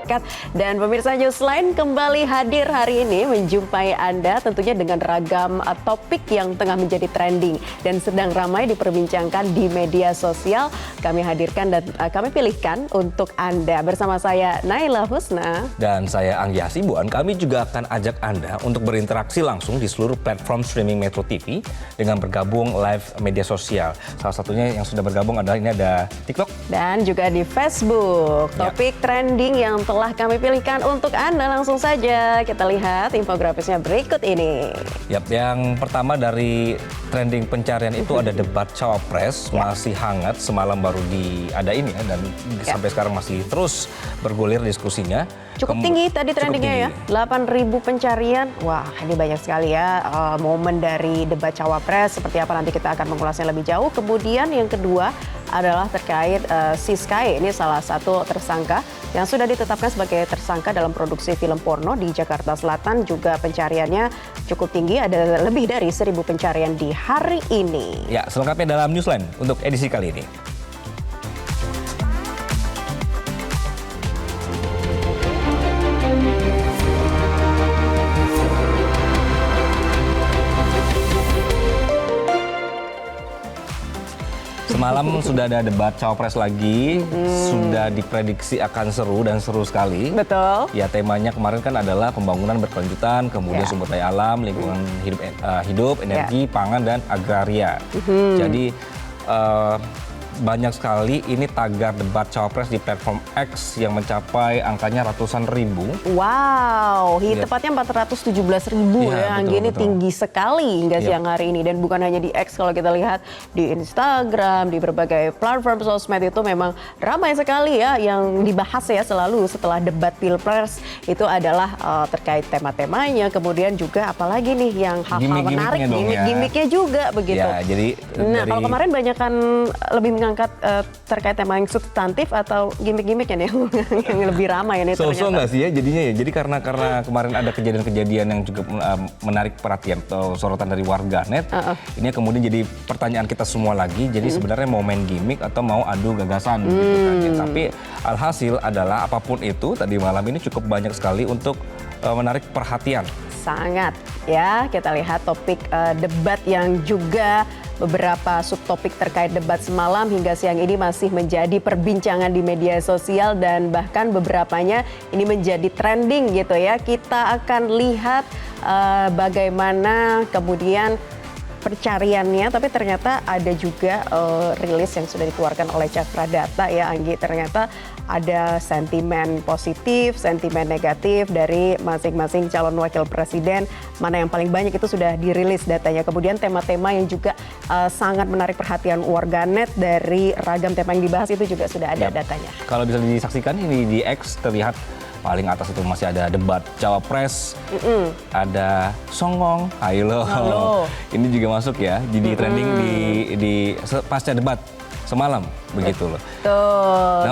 masyarakat. Dan pemirsa Newsline kembali hadir hari ini menjumpai Anda tentunya dengan ragam topik yang tengah menjadi trending dan sedang ramai diperbincangkan di media sosial. Kami hadirkan dan kami pilihkan untuk Anda. Bersama saya Naila Husna. Dan saya Anggi Hasibuan. Kami juga akan ajak Anda untuk berinteraksi langsung di seluruh platform streaming Metro TV dengan bergabung live media sosial. Salah satunya yang sudah bergabung adalah ini ada TikTok. Dan juga di Facebook. Topik trending yang telah kami pilihkan untuk Anda, langsung saja kita lihat infografisnya berikut ini. Yap, yang pertama dari trending pencarian itu ada debat cawapres, masih hangat, semalam baru diadain ya, dan sampai sekarang masih terus bergulir diskusinya. Cukup tinggi tadi trendingnya ya, 8.000 pencarian. Wah, ini banyak sekali ya momen dari debat cawapres, seperti apa nanti kita akan mengulasnya lebih jauh. Kemudian yang kedua adalah terkait Siskae, ini salah satu tersangka yang sudah ditetapkan sebagai tersangka dalam produksi film porno di Jakarta Selatan. Juga pencariannya cukup tinggi, ada lebih dari 1.000 pencarian di hari ini. Ya, selengkapnya dalam Newsline untuk edisi kali ini. Semalam sudah ada debat cawapres lagi, sudah diprediksi akan seru dan seru sekali. Betul. Ya, temanya kemarin kan adalah pembangunan berkelanjutan, kemudian sumber daya alam, lingkungan hidup, energi, pangan, dan agraria. Jadi banyak sekali ini tagar debat cawapres di platform X yang mencapai angkanya ratusan ribu. Wow, tepatnya 417.000 ya. Anggi, ini tinggi sekali hingga siang hari ini. Dan bukan hanya di X, kalau kita lihat di Instagram, di berbagai platform sosmed itu memang ramai sekali ya yang dibahas ya selalu setelah debat pilpres. Itu adalah terkait tema-temanya, kemudian juga apalagi nih yang hal-hal menarik, gimmick-gimmicknya juga begitu. Ya, jadi kalau kemarin banyak kan lebih mengangkat terkait tema yang substantif atau gimmick-gimmicknya nih yang lebih ramai ini ternyata. So-so nggak sih ya jadinya ya? Jadi karena kemarin ada kejadian-kejadian yang juga menarik perhatian atau sorotan dari warganet, ini kemudian jadi pertanyaan kita semua lagi. Jadi sebenarnya mau main gimmick atau mau adu gagasan gitu kan ya. Tapi alhasil adalah apapun itu tadi malam ini cukup banyak sekali untuk menarik perhatian. Sangat ya, kita lihat topik debat yang juga beberapa subtopik terkait debat semalam hingga siang ini masih menjadi perbincangan di media sosial dan bahkan beberapanya ini menjadi trending gitu ya. Kita akan lihat bagaimana kemudian pencariannya, tapi ternyata ada juga rilis yang sudah dikeluarkan oleh Cakra Data ya Anggi. Ternyata ada sentimen positif, sentimen negatif dari masing-masing calon wakil presiden. Mana yang paling banyak itu sudah dirilis datanya. Kemudian tema-tema yang juga sangat menarik perhatian warganet dari ragam tema yang dibahas itu juga sudah ada datanya. Kalau bisa disaksikan ini di X terlihat paling atas itu masih ada debat cawapres, ada songong, ayo. Ini juga masuk ya, jadi trending di pasca debat semalam begitu loh.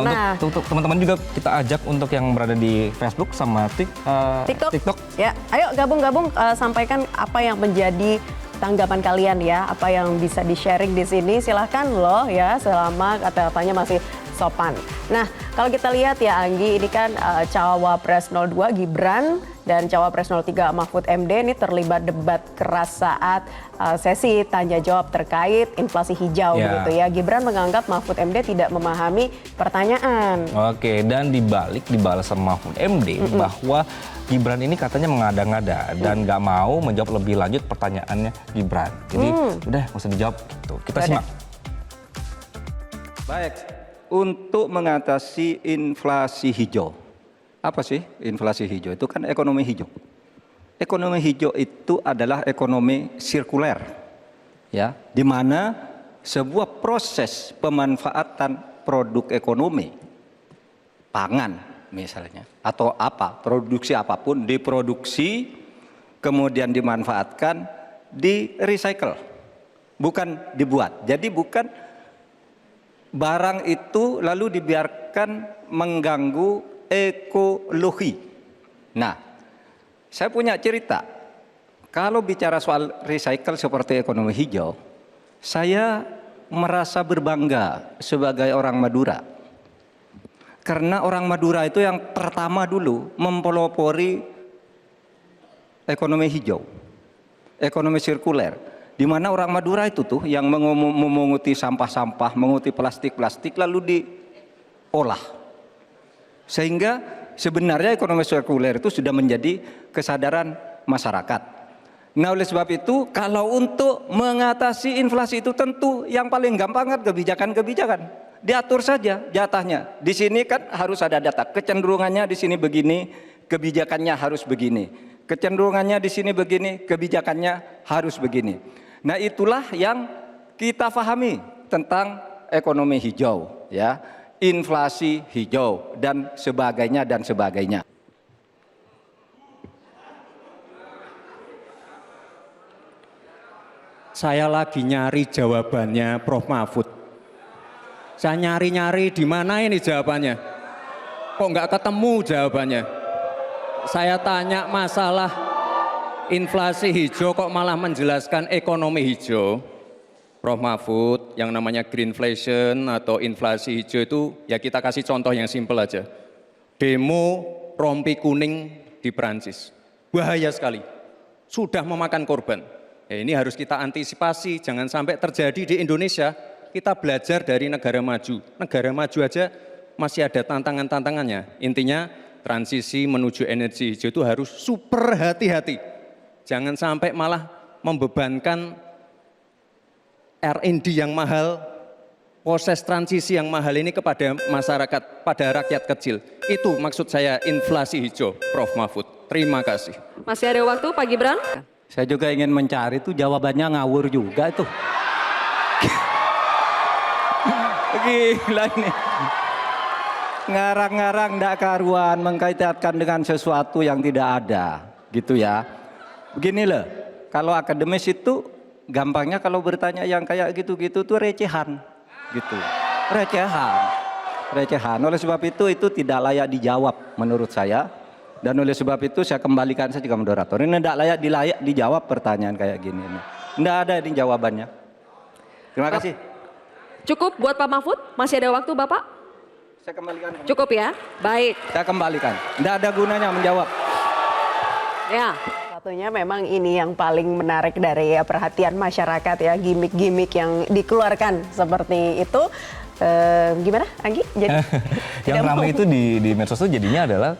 Nah, untuk teman-teman juga kita ajak untuk yang berada di Facebook sama TikTok. Ya, ayo gabung-gabung, sampaikan apa yang menjadi tanggapan kalian ya, apa yang bisa di-sharing di sini. Silahkan loh ya, selama kata-katanya masih sopan. Nah, kalau kita lihat ya Anggi, ini kan Cawapres 02 Gibran dan Cawapres 03 Mahfud MD ini terlibat debat keras saat sesi tanya jawab terkait inflasi hijau begitu ya. Gibran menganggap Mahfud MD tidak memahami pertanyaan. Oke, dan dibalas sama Mahfud MD bahwa Gibran ini katanya mengada-ngada dan nggak mau menjawab lebih lanjut pertanyaannya Gibran. Jadi udah nggak usah dijawab gitu. Kita simak. Baik. Untuk mengatasi inflasi hijau. Apa sih inflasi hijau? Itu kan ekonomi hijau. Ekonomi hijau itu adalah ekonomi sirkuler. Ya, di mana sebuah proses pemanfaatan produk ekonomi, pangan misalnya, atau produksi apapun diproduksi, kemudian dimanfaatkan, di recycle, bukan dibuat. Jadi bukan barang itu lalu dibiarkan mengganggu ekologi. Nah, saya punya cerita. Kalau bicara soal recycle seperti ekonomi hijau, saya merasa berbangga sebagai orang Madura. Karena orang Madura itu yang pertama dulu mempelopori ekonomi hijau, ekonomi sirkuler. Di mana orang Madura itu tuh yang memunguti sampah-sampah, menguti plastik-plastik lalu diolah. Sehingga sebenarnya ekonomi sirkuler itu sudah menjadi kesadaran masyarakat. Nah oleh sebab itu kalau untuk mengatasi inflasi itu tentu yang paling gampang kan kebijakan-kebijakan. Diatur saja jatahnya. Di sini kan harus ada data. Kecenderungannya di sini begini, kebijakannya harus begini. Kecenderungannya di sini begini, kebijakannya harus begini. Nah itulah yang kita pahami tentang ekonomi hijau, ya, inflasi hijau dan sebagainya dan sebagainya. Saya lagi nyari jawabannya Prof. Mahfud. Saya nyari-nyari di mana ini jawabannya. Kok nggak ketemu jawabannya? Saya tanya masalah inflasi hijau kok malah menjelaskan ekonomi hijau. Prof. Mahfud, yang namanya greenflation atau inflasi hijau itu ya kita kasih contoh yang simpel aja. Demo rompi kuning di Perancis. Bahaya sekali. Sudah memakan korban. Ya, ini harus kita antisipasi, jangan sampai terjadi di Indonesia. Kita belajar dari negara maju. Negara maju aja masih ada tantangan-tantangannya. Intinya transisi menuju energi hijau itu harus super hati-hati. Jangan sampai malah membebankan R&D yang mahal, proses transisi yang mahal ini kepada masyarakat, pada rakyat kecil. Itu maksud saya inflasi hijau, Prof. Mahfud. Terima kasih. Masih ada waktu Pak Gibran? Saya juga ingin mencari itu jawabannya ngawur juga itu. Gila ini. Ngarang-ngarang ndak karuan mengkaitkan dengan sesuatu yang tidak ada, gitu ya. Begini loh, kalau akademis itu gampangnya kalau bertanya yang kayak gitu-gitu tuh recehan, gitu. Recehan. Oleh sebab itu tidak layak dijawab menurut saya. Dan oleh sebab itu saya kembalikan saja ke moderator. Ini tidak layak dijawab pertanyaan kayak gini. Tidak ada ini jawabannya. Terima kasih. Cukup buat Pak Mahfud? Masih ada waktu Bapak? Saya kembalikan. Cukup ya? Baik. Saya kembalikan. Tidak ada gunanya menjawab. Ya. Satunya memang ini yang paling menarik dari perhatian masyarakat ya, gimmick-gimmick yang dikeluarkan seperti itu. Gimana Anggi? Jadi yang ramai itu di medsos itu jadinya adalah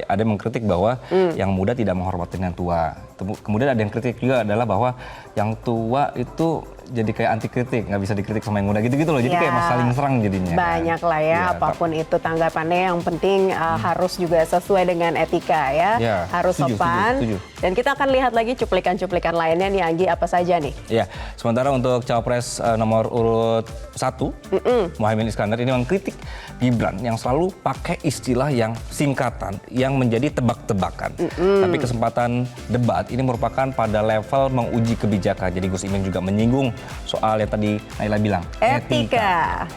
ada yang mengkritik bahwa yang muda tidak menghormati yang tua. Kemudian ada yang kritik juga adalah bahwa yang tua itu jadi kayak anti kritik, nggak bisa dikritik sama yang muda gitu-gitu loh. Jadi ya, kayak saling serang jadinya. Banyak lah ya, apapun itu tanggapannya yang penting harus juga sesuai dengan etika ya. Harus sopan. Setuju. Dan kita akan lihat lagi cuplikan-cuplikan lainnya nih Anggi, apa saja nih? Ya, sementara untuk cawapres nomor urut 1, Muhaimin Iskandar ini mengkritik Gibran yang selalu pakai istilah yang singkatan, yang menjadi tebak-tebakan. Tapi kesempatan debat ini merupakan pada level menguji kebijakan. Jadi Gus Imin juga menyinggung soal yang tadi Naila bilang, etika.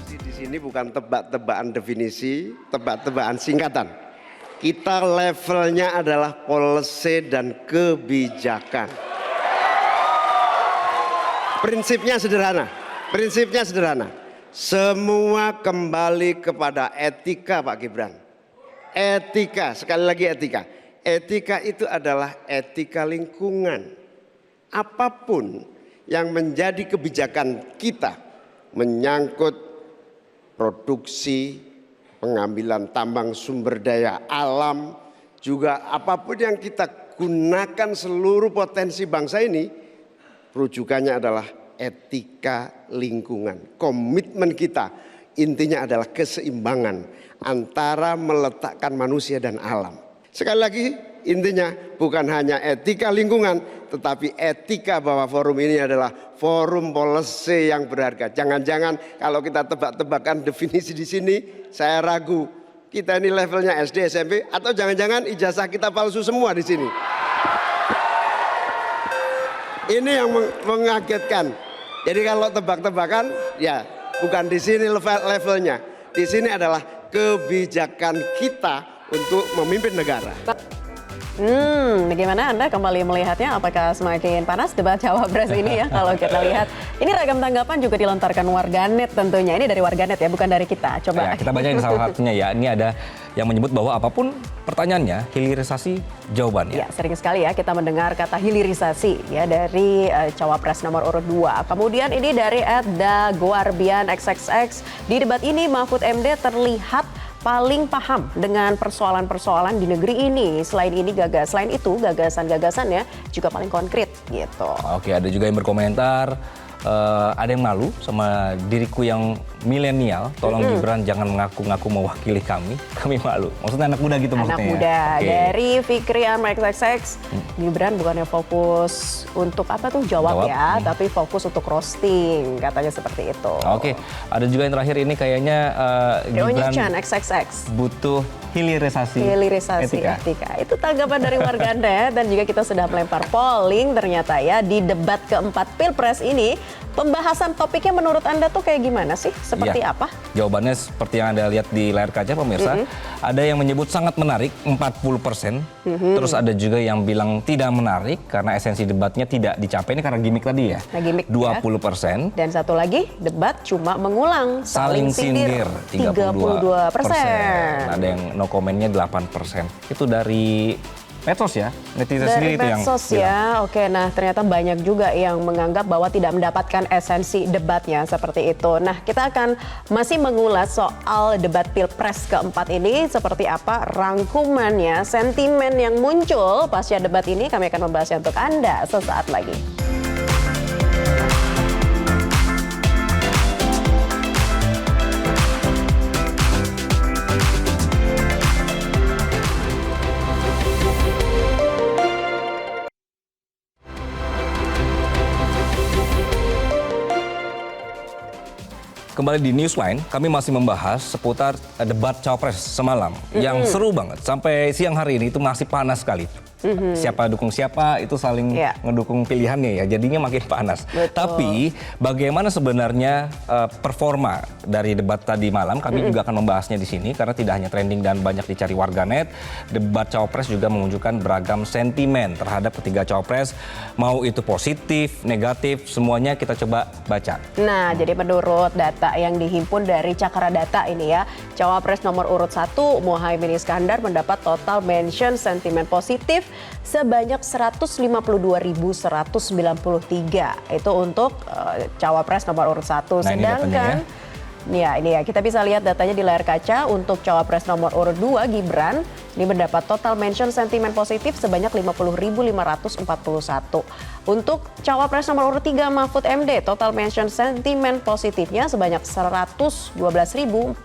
Di sini bukan tebak-tebakan definisi, tebak-tebakan singkatan. Kita levelnya adalah policy dan kebijakan. Prinsipnya sederhana. Semua kembali kepada etika Pak Gibran. Etika, sekali lagi etika. Etika itu adalah etika lingkungan. Apapun yang menjadi kebijakan kita menyangkut produksi, pengambilan tambang sumber daya alam, juga apapun yang kita gunakan seluruh potensi bangsa ini, rujukannya adalah etika lingkungan. Komitmen kita intinya adalah keseimbangan antara meletakkan manusia dan alam. Sekali lagi intinya bukan hanya etika lingkungan, tetapi etika bahwa forum ini adalah forum policy yang berharga. Jangan-jangan kalau kita tebak-tebakan definisi di sini, saya ragu kita ini levelnya SD, SMP, atau jangan-jangan ijazah kita palsu semua di sini. Ini yang mengagetkan. Jadi kalau tebak-tebakan, ya bukan di sini levelnya. Di sini adalah kebijakan kita untuk memimpin negara. Gimana Anda kembali melihatnya? Apakah semakin panas debat cawapres ini ya? Kalau kita lihat, ini ragam tanggapan juga dilontarkan warganet tentunya. Ini dari warganet ya, bukan dari kita. Coba. Ya, kita bacain salah satunya ya. Ini ada yang menyebut bahwa apapun pertanyaannya, hilirisasi jawabannya. Ya, sering sekali ya kita mendengar kata hilirisasi ya dari cawapres nomor urut 2. Kemudian ini dari @daguarbian XXX. Di debat ini Mahfud MD terlihat paling paham dengan persoalan-persoalan di negeri ini. Selain itu gagasan-gagasannya juga paling konkret gitu. Oke, ada juga yang berkomentar, ada yang malu sama diriku yang milenial. Tolong Gibran jangan mengaku-ngaku mewakili kami malu. Maksudnya anak muda gitu maksudnya. Anak muda. Oke. Dari Fikri XXX, Gibran bukannya fokus untuk jawab ya, tapi fokus untuk roasting, katanya seperti itu. Oke, ada juga yang terakhir ini kayaknya Deonya Gibran Chan XXX. butuh hilirisasi Etika. Itu tanggapan dari warganet dan juga kita sudah melempar polling ternyata ya di debat keempat Pilpres ini. Pembahasan topiknya menurut Anda tuh kayak gimana sih? Seperti Ya, apa? jawabannya seperti yang Anda lihat di layar kaca pemirsa. Ada yang menyebut sangat menarik 40%. Terus ada juga yang bilang tidak menarik karena esensi debatnya tidak dicapai. Ini karena gimmick tadi ya. Nah, gimmick 20%. Dan satu lagi, debat cuma mengulang, Saling sindir 32%. Ada yang no komennya 8%. Itu dari medsos ya, netizen sendiri itu yang medsos ya. Oke, nah ternyata banyak juga yang menganggap bahwa tidak mendapatkan esensi debatnya seperti itu. Nah, kita akan masih mengulas soal debat Pilpres keempat ini seperti apa rangkumannya, sentimen yang muncul pasca debat ini. Kami akan membahasnya untuk Anda sesaat lagi. Kembali di Newsline, kami masih membahas seputar debat cawapres semalam yang seru banget. Sampai siang hari ini itu masih panas sekali. Siapa dukung siapa itu saling ngedukung pilihannya ya, jadinya makin panas. Betul. Tapi bagaimana sebenarnya performa dari debat tadi malam, kami juga akan membahasnya di sini karena tidak hanya trending dan banyak dicari warganet. Debat cawapres juga menunjukkan beragam sentimen terhadap ketiga cawapres, mau itu positif, negatif, semuanya kita coba baca. Nah, jadi menurut data yang dihimpun dari Cakra Data ini ya, cawapres nomor urut 1 Muhaimin Iskandar mendapat total mention sentimen positif sebanyak 152.193. Itu untuk cawapres nomor urut 1. Nah, Sedangkan ini ya kita bisa lihat datanya di layar kaca. Untuk cawapres nomor urut 2 Gibran ini mendapat total mention sentimen positif sebanyak 50.541. Untuk cawapres nomor urut 3 Mahfud MD total mention sentimen positifnya sebanyak 112.428.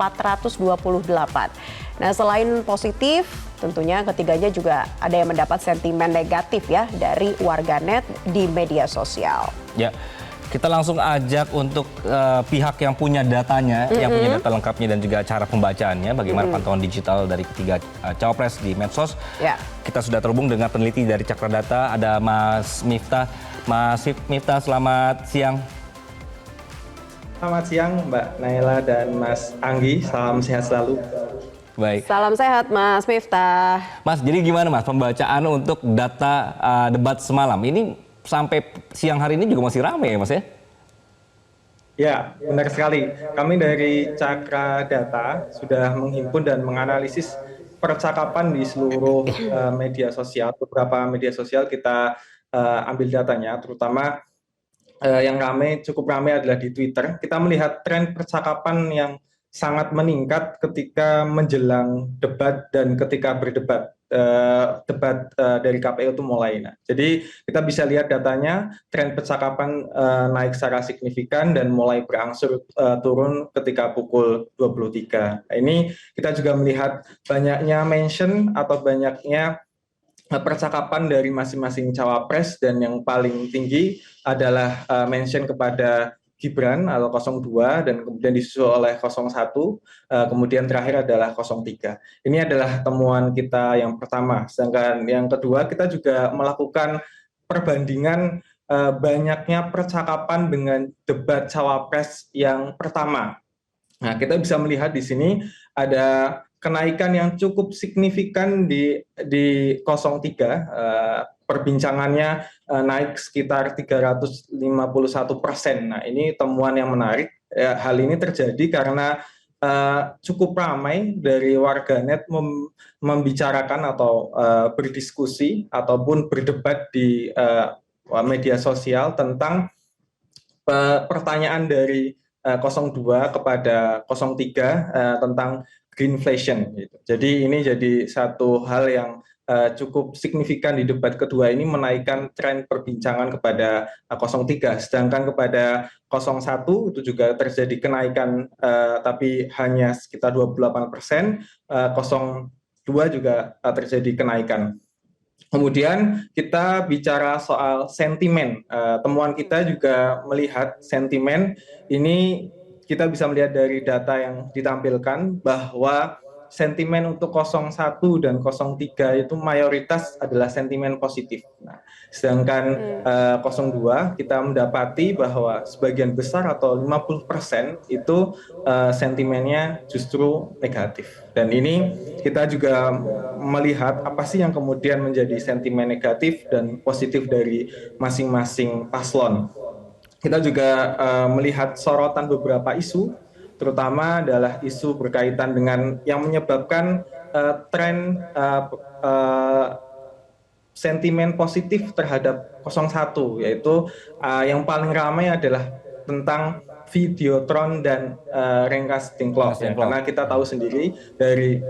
Nah, selain positif tentunya ketiganya juga ada yang mendapat sentimen negatif ya dari warganet di media sosial. Ya. Kita langsung ajak untuk pihak yang punya datanya, yang punya data lengkapnya dan juga cara pembacaannya, bagaimana pantauan digital dari ketiga cawapres di medsos. Ya. Kita sudah terhubung dengan peneliti dari Cakra Data, ada Mas Miftah. Mas Miftah, selamat siang. Selamat siang Mbak Naila dan Mas Anggi, salam sehat selalu. Baik. Salam sehat Mas Miftah. Mas, jadi gimana Mas pembacaan untuk data debat semalam? Ini sampai siang hari ini juga masih ramai ya Mas ya? Ya, benar sekali. Kami dari Cakra Data sudah menghimpun dan menganalisis percakapan di seluruh media sosial. Beberapa media sosial kita ambil datanya, terutama yang cukup ramai adalah di Twitter. Kita melihat tren percakapan yang sangat meningkat ketika menjelang debat dan ketika berdebat. Debat dari KPU itu mulai. Nah, jadi kita bisa lihat datanya, tren percakapan naik secara signifikan dan mulai berangsur turun ketika pukul 23. Nah, ini kita juga melihat banyaknya mention atau banyaknya percakapan dari masing-masing cawapres, dan yang paling tinggi adalah mention kepada Gibran atau 02 dan kemudian disusul oleh 01, kemudian terakhir adalah 03. Ini adalah temuan kita yang pertama. Sedangkan yang kedua, kita juga melakukan perbandingan banyaknya percakapan dengan debat cawapres yang pertama. Nah, kita bisa melihat di sini ada kenaikan yang cukup signifikan di 03, perbincangannya naik sekitar 351%. Nah, ini temuan yang menarik. Hal ini terjadi karena cukup ramai dari warganet membicarakan atau berdiskusi ataupun berdebat di media sosial tentang pertanyaan dari 02 kepada 03 tentang greenflation. Gitu. Jadi ini jadi satu hal yang cukup signifikan di debat kedua ini, menaikkan tren perbincangan kepada 03. Sedangkan kepada 01 itu juga terjadi kenaikan tapi hanya sekitar 28%, 02 juga terjadi kenaikan. Kemudian kita bicara soal sentimen. Temuan kita juga melihat sentimen ini, kita bisa melihat dari data yang ditampilkan bahwa sentimen untuk 01 dan 03 itu mayoritas adalah sentimen positif. Nah, sedangkan 02 kita mendapati bahwa sebagian besar atau 50% itu sentimennya justru negatif. Dan ini kita juga melihat apa sih yang kemudian menjadi sentimen negatif dan positif dari masing-masing paslon. Kita juga melihat sorotan beberapa isu, terutama adalah isu berkaitan dengan yang menyebabkan tren sentimen positif terhadap 01, yaitu yang paling ramai adalah tentang Videotron dan Rengkasting Klok. Ya, karena kita tahu sendiri dari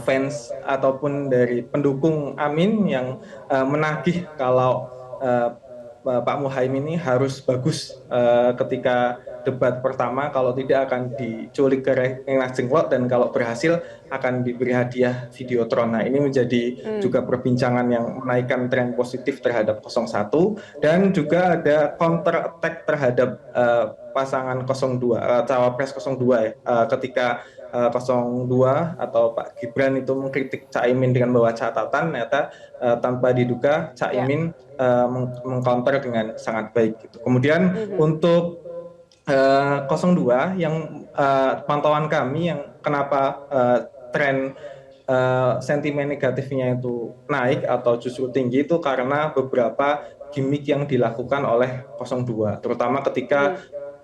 fans ataupun dari pendukung Amin yang menagih kalau Pak Muhaimin ini harus bagus ketika debat pertama, kalau tidak akan diculik ke Rengkasting Klok, dan kalau berhasil akan diberi hadiah Videotron. Nah, ini menjadi juga perbincangan yang menaikkan tren positif terhadap 01, dan juga ada counter attack terhadap pasangan 02, cawapres 02 ya, ketika 02 atau Pak Gibran itu mengkritik Caimin dengan membawa catatan, ternyata tanpa diduga Caimin mengcounter dengan sangat baik gitu. Kemudian untuk 02 yang pantauan kami yang kenapa tren sentimen negatifnya itu naik atau justru tinggi, itu karena beberapa gimmick yang dilakukan oleh 02, terutama ketika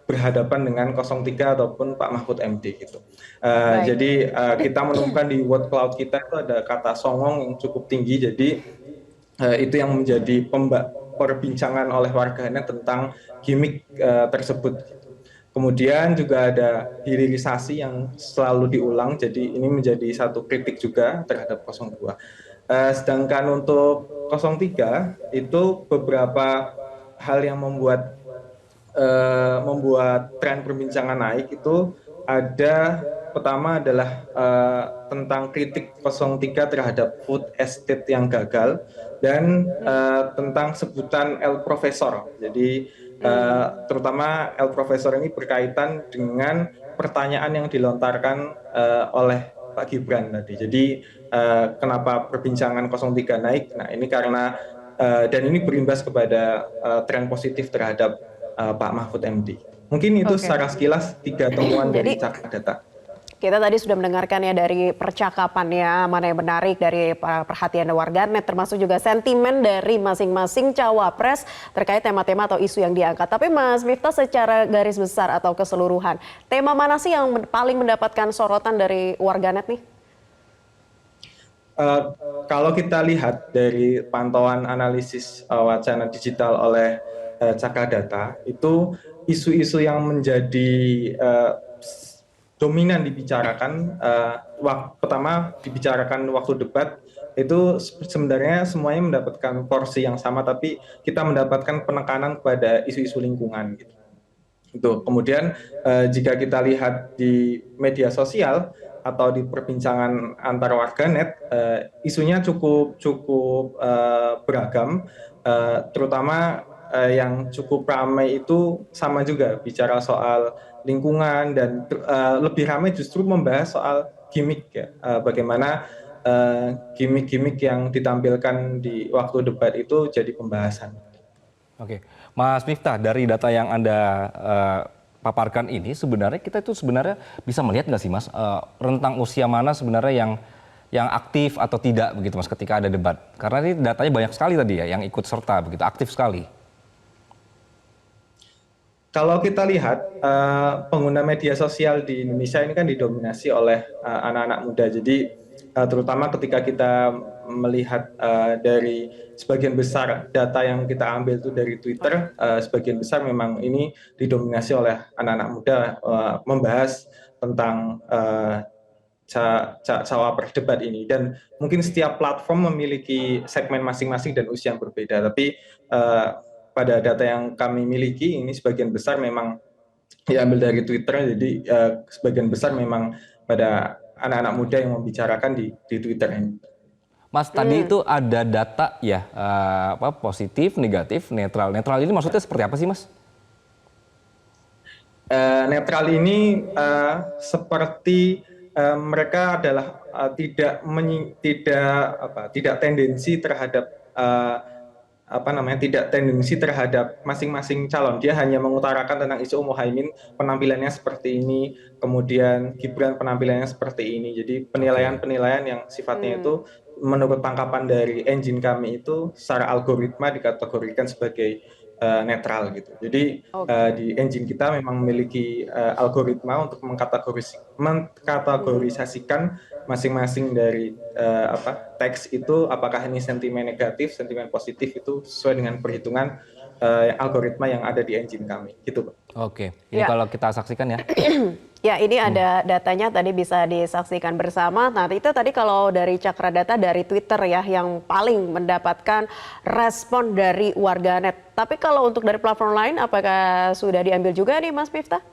berhadapan dengan 03 ataupun Pak Mahfud MD gitu. Jadi kita menemukan di word cloud kita itu ada kata songong yang cukup tinggi, jadi itu yang menjadi perbincangan oleh warganet tentang gimmick tersebut. Kemudian juga ada hilirisasi yang selalu diulang, jadi ini menjadi satu kritik juga terhadap 02. Sedangkan untuk 03 itu beberapa hal yang membuat tren perbincangan naik itu ada, pertama adalah tentang kritik 03 terhadap food estate yang gagal, dan tentang sebutan El Profesor. Jadi terutama El Profesor ini berkaitan dengan pertanyaan yang dilontarkan oleh Pak Gibran tadi. Jadi kenapa perbincangan 03 naik? Nah, ini karena dan ini berimbas kepada tren positif terhadap Pak Mahfud MD. Mungkin itu secara sekilas 3 temuan dari Cakra Data. Kita tadi sudah mendengarkan ya dari percakapannya, mana yang menarik dari perhatian warganet, termasuk juga sentimen dari masing-masing cawapres terkait tema-tema atau isu yang diangkat. Tapi Mas Miftah, secara garis besar atau keseluruhan, tema mana sih yang paling mendapatkan sorotan dari warganet nih? Kalau kita lihat dari pantauan analisis wacana digital oleh Cakra Data, itu isu-isu yang menjadi dominan dibicarakan, pertama dibicarakan waktu debat, itu sebenarnya semuanya mendapatkan porsi yang sama, tapi kita mendapatkan penekanan pada isu-isu lingkungan gitu. Itu. Kemudian jika kita lihat di media sosial atau di perbincangan antar warganet, isunya cukup beragam, terutama yang cukup ramai itu sama juga bicara soal lingkungan, dan lebih ramai justru membahas soal gimmick ya, bagaimana gimmick-gimmick yang ditampilkan di waktu debat itu jadi pembahasan. Oke, Mas Miftah, dari data yang Anda paparkan ini sebenarnya kita itu sebenarnya bisa melihat nggak sih Mas rentang usia mana sebenarnya yang aktif atau tidak begitu Mas ketika ada debat? Karena ini datanya banyak sekali tadi ya yang ikut serta begitu, aktif sekali. Kalau kita lihat pengguna media sosial di Indonesia ini kan didominasi oleh anak-anak muda. Jadi terutama ketika kita melihat dari sebagian besar data yang kita ambil itu dari Twitter, sebagian besar memang ini didominasi oleh anak-anak muda membahas tentang cawapres debat ini. Dan mungkin setiap platform memiliki segmen masing-masing dan usia yang berbeda. Tapi pada data yang kami miliki ini sebagian besar memang diambil dari Twitter. Jadi sebagian besar memang pada anak-anak muda yang membicarakan di Twitter ini. Mas, tadi itu ada data ya, positif, negatif, netral. Netral ini maksudnya seperti apa sih, Mas? Netral ini seperti mereka adalah tidak tendensi terhadap tidak tendensi terhadap masing-masing calon. Dia hanya mengutarakan tentang isu Muhaimin, penampilannya seperti ini, kemudian Gibran penampilannya seperti ini. Jadi penilaian-penilaian yang sifatnya itu menurut tangkapan dari engine kami itu secara algoritma dikategorikan sebagai netral gitu. Jadi di engine kita memang memiliki algoritma untuk mengkategorisasikan masing-masing dari teks itu, apakah ini sentimen negatif, sentimen positif, itu sesuai dengan perhitungan algoritma yang ada di engine kami gitu. Oke, ini kalau kita saksikan ya. Ya, ini ada datanya tadi bisa disaksikan bersama. Nah, itu tadi kalau dari Cakra Data dari Twitter ya yang paling mendapatkan respon dari warganet. Tapi kalau untuk dari platform lain apakah sudah diambil juga nih Mas Miftah?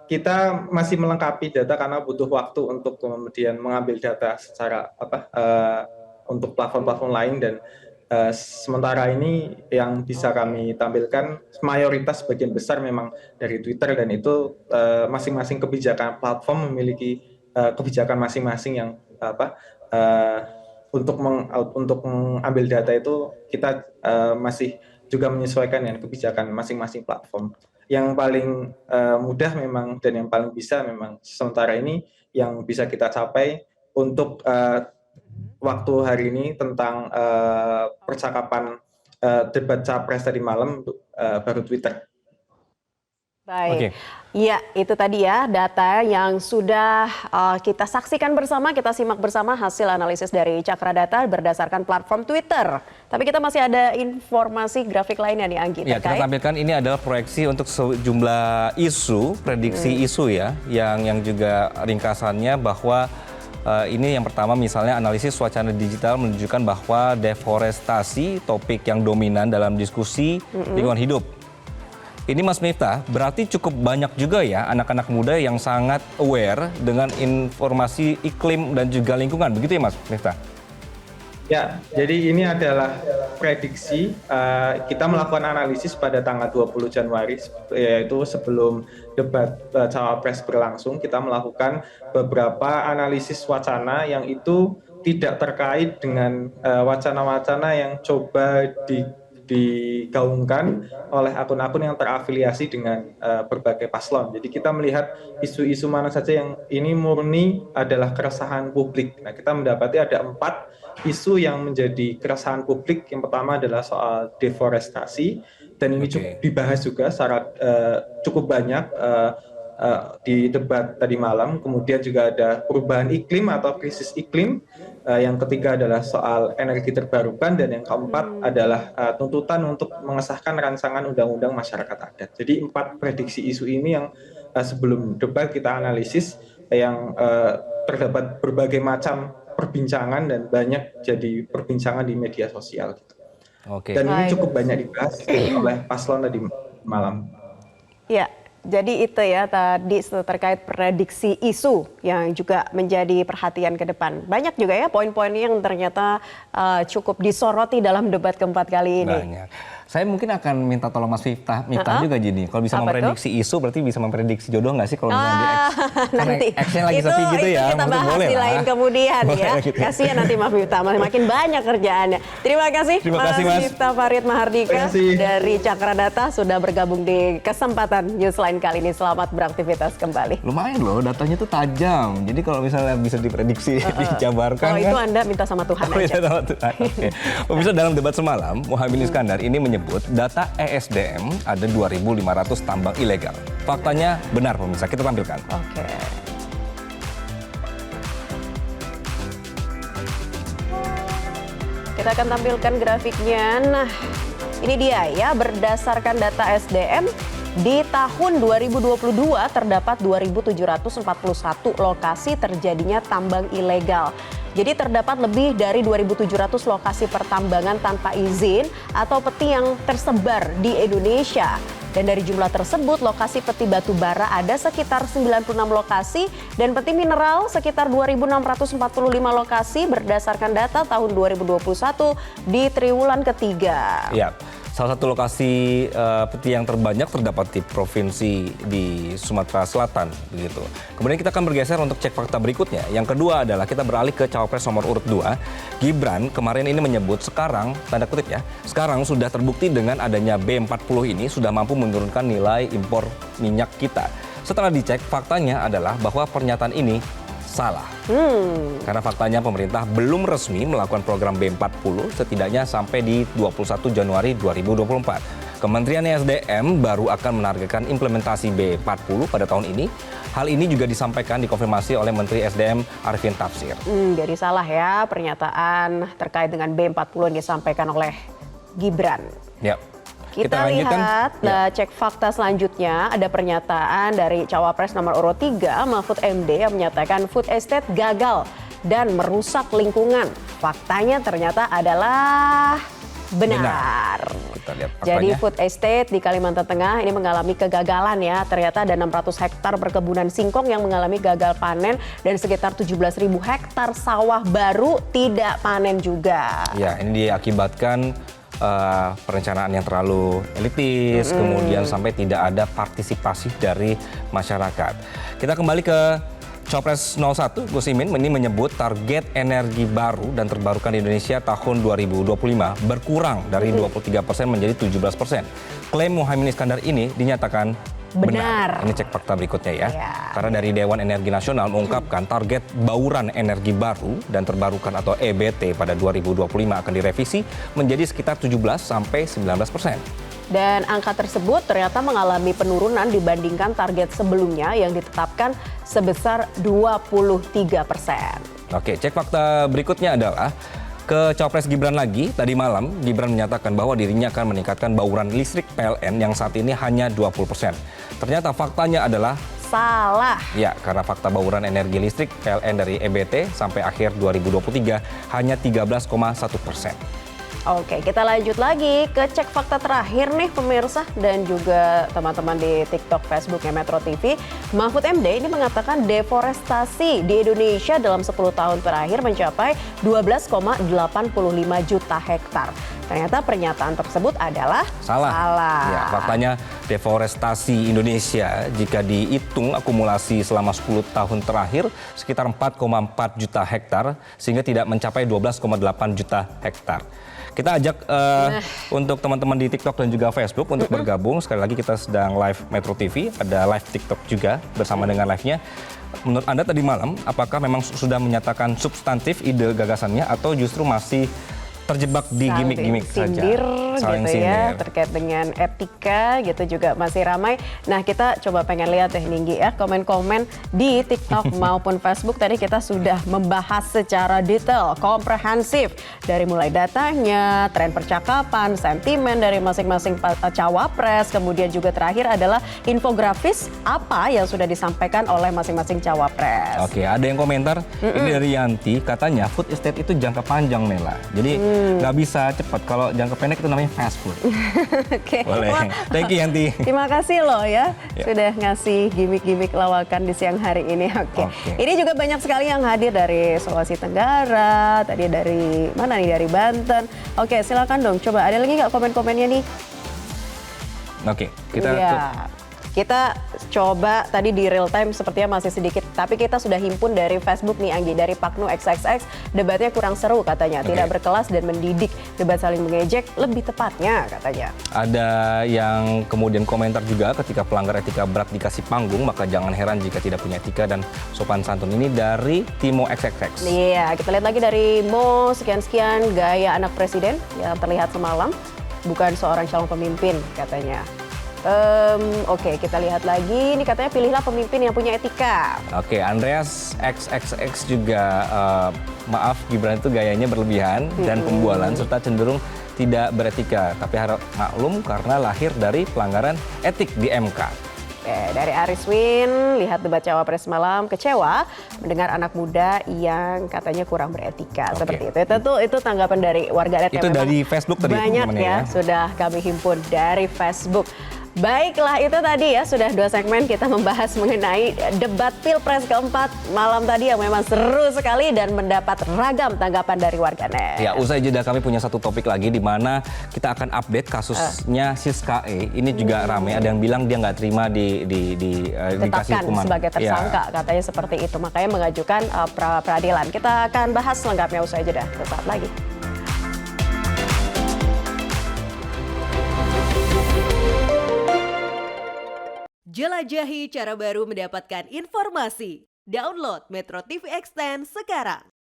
Kita masih melengkapi data karena butuh waktu untuk kemudian mengambil data secara untuk platform-platform lain, dan sementara ini yang bisa kami tampilkan mayoritas sebagian besar memang dari Twitter, dan itu masing-masing kebijakan platform memiliki kebijakan masing-masing yang untuk mengambil data itu kita masih juga menyesuaikan dengan kebijakan masing-masing platform. Yang paling mudah memang dan yang paling bisa memang sementara ini yang bisa kita capai untuk waktu hari ini tentang percakapan debat capres tadi malam baru Twitter. Baik, iya itu tadi ya data yang sudah kita saksikan bersama, kita simak bersama hasil analisis dari Cakra Data berdasarkan platform Twitter. Tapi kita masih ada informasi grafik lainnya nih Anggi. Ya, kita tampilkan ini adalah proyeksi untuk sejumlah isu, prediksi isu ya, yang juga ringkasannya bahwa ini yang pertama misalnya analisis suasana digital menunjukkan bahwa deforestasi topik yang dominan dalam diskusi lingkungan hidup. Ini Mas Miftah, berarti cukup banyak juga ya anak-anak muda yang sangat aware dengan informasi iklim dan juga lingkungan, begitu ya Mas Miftah? Ya, jadi ini adalah prediksi. Kita melakukan analisis pada tanggal 20 Januari, yaitu sebelum debat cawapres berlangsung. Kita melakukan beberapa analisis wacana yang itu tidak terkait dengan wacana-wacana yang coba digaungkan oleh akun-akun yang terafiliasi dengan berbagai paslon. Jadi kita melihat isu-isu mana saja yang ini murni adalah keresahan publik. Nah, kita mendapati ada 4 isu yang menjadi keresahan publik. Yang pertama adalah soal deforestasi, dan ini cukup dibahas juga secara cukup banyak di debat tadi malam. Kemudian juga ada perubahan iklim atau krisis iklim. Yang ketiga adalah soal energi terbarukan, dan yang keempat adalah tuntutan untuk mengesahkan rancangan undang-undang masyarakat adat. Jadi 4 prediksi isu ini yang sebelum debat kita analisis, yang terdapat berbagai macam perbincangan dan banyak jadi perbincangan di media sosial. Dan ini cukup banyak dibahas oleh paslon tadi malam. Ya. Jadi itu ya tadi terkait prediksi isu yang juga menjadi perhatian ke depan. Banyak juga ya poin-poin yang ternyata cukup disoroti dalam debat keempat kali ini. Banyak. Saya mungkin akan minta tolong Mas Miftah juga gini. Kalau bisa Apa memprediksi isu berarti bisa memprediksi jodoh nggak sih kalau misalnya di X? Karena nanti X-nya lagi sepi gitu ya. Kita maksudnya bahas boleh di lah. lain kemudian Boleh ya. gitu. Kasihan nanti Mas Miftah makin banyak kerjaannya. Terima kasih Mas Miftah Farid Mahardika Terima kasih. dari Cakra Data sudah bergabung di kesempatan Newsline kali ini. Selamat beraktivitas kembali. Lumayan loh, datanya tuh tajam. Jadi kalau misalnya bisa diprediksi, dijabarkan Kalau itu kan. Anda minta sama Tuhan Oh, aja. iya, sama Tuhan. Oke. Pemirsa, dalam debat semalam, Muhaimin Iskandar ini menyebut data ESDM ada 2.500 tambang ilegal. Faktanya benar pemirsa, kita tampilkan. Oke. Kita akan tampilkan grafiknya. Nah, ini dia ya, berdasarkan data SDM di tahun 2022 terdapat 2.741 lokasi terjadinya tambang ilegal. Jadi terdapat lebih dari 2.700 lokasi pertambangan tanpa izin atau peti yang tersebar di Indonesia. Dan dari jumlah tersebut, lokasi peti batu bara ada sekitar 96 lokasi dan peti mineral sekitar 2.645 lokasi berdasarkan data tahun 2021 di triwulan ketiga. Ya, salah satu lokasi peti yang terbanyak terdapat di provinsi di Sumatera Selatan, begitu. Kemudian kita akan bergeser untuk cek fakta berikutnya. Yang kedua adalah kita beralih ke cawapres nomor urut 2. Gibran kemarin ini menyebut sekarang, tanda kutip ya, sekarang sudah terbukti dengan adanya B40 ini sudah mampu menurunkan nilai impor minyak kita. Setelah dicek, faktanya adalah bahwa pernyataan ini salah. Karena faktanya pemerintah belum resmi melakukan program B40 setidaknya sampai di 21 Januari 2024. Kementerian ESDM baru akan menargetkan implementasi B40 pada tahun ini. Hal ini juga disampaikan dikonfirmasi oleh Menteri SDM Arifin Tafsir. Jadi salah ya pernyataan terkait dengan B40 yang disampaikan oleh Gibran. Ya. Kita lihat, Ya. cek fakta selanjutnya, ada pernyataan dari Cawapres nomor urut 3, Mahfud MD yang menyatakan food estate gagal dan merusak lingkungan. Faktanya ternyata adalah benar. Kita lihat faktanya. Jadi food estate di Kalimantan Tengah ini mengalami kegagalan ya. Ternyata ada 600 hektar perkebunan singkong yang mengalami gagal panen dan sekitar 17.000 hektar sawah baru tidak panen juga. Ya, ini diakibatkan perencanaan yang terlalu elitis, kemudian sampai tidak ada partisipasi dari masyarakat. Kita kembali ke Cawapres 01, Gus Imin ini menyebut target energi baru dan terbarukan di Indonesia tahun 2025 berkurang dari 23% menjadi 17%. Klaim Muhaimin Iskandar ini dinyatakan benar. Ini cek fakta berikutnya ya. Karena dari Dewan Energi Nasional mengungkapkan target bauran energi baru dan terbarukan atau EBT pada 2025 akan direvisi menjadi sekitar 17 sampai 19%. Dan angka tersebut ternyata mengalami penurunan dibandingkan target sebelumnya yang ditetapkan sebesar 23%. Oke, cek fakta berikutnya adalah ke Cawapres Gibran lagi. Tadi malam Gibran menyatakan bahwa dirinya akan meningkatkan bauran listrik PLN yang saat ini hanya 20%. Ternyata faktanya adalah salah. Ya, karena fakta bauran energi listrik PLN dari EBT sampai akhir 2023 hanya 13,1%. Oke, kita lanjut lagi ke cek fakta terakhir nih pemirsa dan juga teman-teman di TikTok, Facebooknya Metro TV. Mahfud MD ini mengatakan deforestasi di Indonesia dalam 10 tahun terakhir mencapai 12,85 juta hektar. Ternyata pernyataan tersebut adalah salah. Ya, faktanya deforestasi Indonesia jika dihitung akumulasi selama 10 tahun terakhir sekitar 4,4 juta hektar sehingga tidak mencapai 12,8 juta hektar. Kita ajak untuk teman-teman di TikTok dan juga Facebook untuk bergabung. Sekali lagi kita sedang live Metro TV, ada live TikTok juga bersama dengan live-nya. Menurut Anda tadi malam, apakah memang sudah menyatakan substantif ide gagasannya atau justru masih terjebak di gimmick-gimmick saja? Saling gitu ya, terkait dengan etika gitu juga masih ramai. Nah, kita coba pengen lihat deh Ninggi ya, komen-komen di TikTok maupun Facebook. Tadi kita sudah membahas secara detail, komprehensif. Dari mulai datanya, tren percakapan, sentimen dari masing-masing cawapres. Kemudian juga terakhir adalah infografis apa yang sudah disampaikan oleh masing-masing cawapres. Oke, ada yang komentar, ini dari Yanti, katanya food estate itu jangka panjang Nela. Jadi nggak bisa cepat. Kalau jangka pendek itu namanya fast food. Oke. Boleh. Wah, Thank you Yanti. terima kasih loh ya, Ya. sudah ngasih gimmick-gimmick lawakan di siang hari ini. Oke. Oke. Ini juga banyak sekali yang hadir dari Sulawesi Tenggara, tadi dari mana nih, dari Banten. Oke, silakan dong. Coba ada lagi nggak komen-komennya nih? Oke, kita Iya. Kita coba tadi di real time sepertinya masih sedikit, tapi kita sudah himpun dari Facebook nih Anggi, dari Paknu XXX, debatnya kurang seru katanya, Oke. tidak berkelas dan mendidik, debat saling mengejek lebih tepatnya katanya. ada yang kemudian komentar juga, ketika pelanggar etika berat dikasih panggung, maka jangan heran jika tidak punya etika dan sopan santun. Ini dari Timo XXX. Iya, kita lihat lagi dari Mo, sekian-sekian gaya anak presiden yang terlihat semalam, bukan seorang calon pemimpin katanya. Oke, kita lihat lagi, ini katanya pilihlah pemimpin yang punya etika. Oke, Andreas XXX juga maaf Gibran itu gayanya berlebihan dan pembualan serta cenderung tidak beretika, tapi harap maklum karena lahir dari pelanggaran etik di MK. Oke, dari Ariswin, lihat debat cawapres malam, kecewa mendengar anak muda yang katanya kurang beretika. Oke. Seperti itu. Itu tanggapan dari warganet Itu yang memang dari Facebook tadi, banyak teman-teman ya, ya. sudah kami himpun dari Facebook. Baiklah, itu tadi ya, sudah 2 segmen kita membahas mengenai debat Pilpres keempat malam tadi yang memang seru sekali dan mendapat ragam tanggapan dari warganet. Ya, usai jeda kami punya satu topik lagi di mana kita akan update kasusnya Siska E. Ini juga rame, ada yang bilang dia nggak terima dikasih Ditetapkan hukuman. sebagai Ya. tersangka, katanya seperti itu. Makanya mengajukan pra-peradilan. Kita akan bahas lengkapnya usai jeda. Sesaat lagi. Jelajahi cara baru mendapatkan informasi. Download Metro TV Extend sekarang.